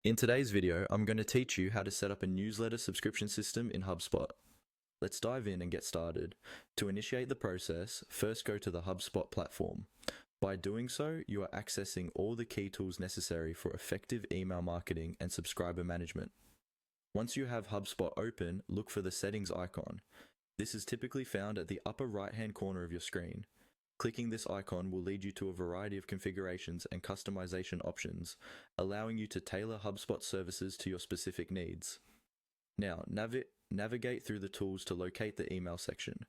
In today's video, I'm going to teach you how to set up a newsletter subscription system in HubSpot. Let's dive in and get started. To initiate the process, first go to the HubSpot platform. By doing so, you are accessing all the key tools necessary for effective email marketing and subscriber management. Once you have HubSpot open, look for the settings icon. This is typically found at the upper right-hand corner of your screen. Clicking this icon will lead you to a variety of configurations and customization options, allowing you to tailor HubSpot services to your specific needs. Now, navigate through the tools to locate the email section.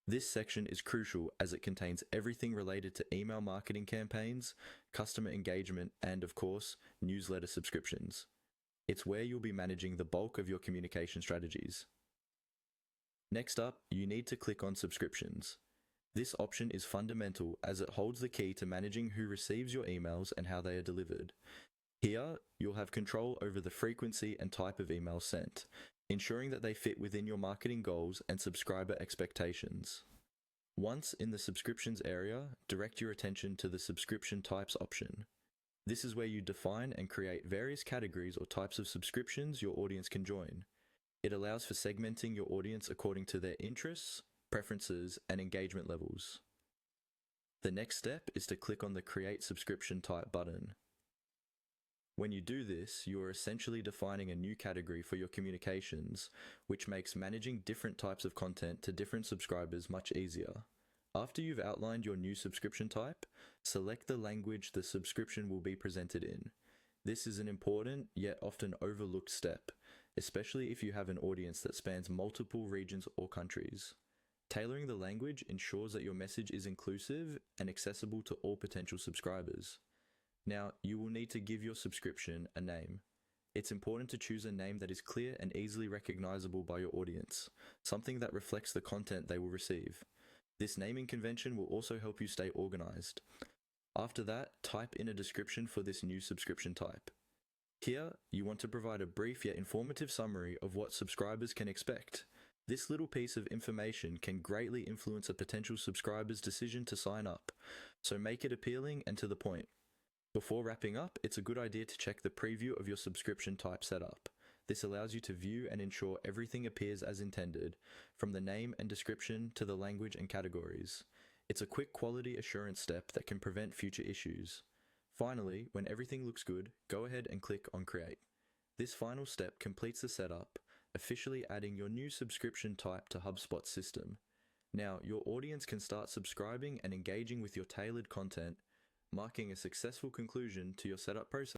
This section is crucial as it contains everything related to email marketing campaigns, customer engagement, and of course, newsletter subscriptions. It's where you'll be managing the bulk of your communication strategies. Next up, you need to click on subscriptions. This option is fundamental as it holds the key to managing who receives your emails and how they are delivered. Here, you'll have control over the frequency and type of emails sent, ensuring that they fit within your marketing goals and subscriber expectations. Once in the subscriptions area, direct your attention to the subscription types option. This is where you define and create various categories or types of subscriptions your audience can join. It allows for segmenting your audience according to their interests, preferences, and engagement levels. The next step is to click on the Create Subscription Type button. When you do this, you are essentially defining a new category for your communications, which makes managing different types of content to different subscribers much easier. After you've outlined your new subscription type, select the language the subscription will be presented in. This is an important, yet often overlooked step, especially if you have an audience that spans multiple regions or countries. Tailoring the language ensures that your message is inclusive and accessible to all potential subscribers. Now, you will need to give your subscription a name. It's important to choose a name that is clear and easily recognizable by your audience, something that reflects the content they will receive. This naming convention will also help you stay organized. After that, type in a description for this new subscription type. Here, you want to provide a brief yet informative summary of what subscribers can expect. This little piece of information can greatly influence a potential subscriber's decision to sign up, so make it appealing and to the point. Before wrapping up, it's a good idea to check the preview of your subscription type setup. This allows you to view and ensure everything appears as intended, from the name and description to the language and categories. It's a quick quality assurance step that can prevent future issues. Finally, when everything looks good, go ahead and click on Create. This final step completes the setup, officially adding your new subscription type to HubSpot's system. Now, your audience can start subscribing and engaging with your tailored content, marking a successful conclusion to your setup process.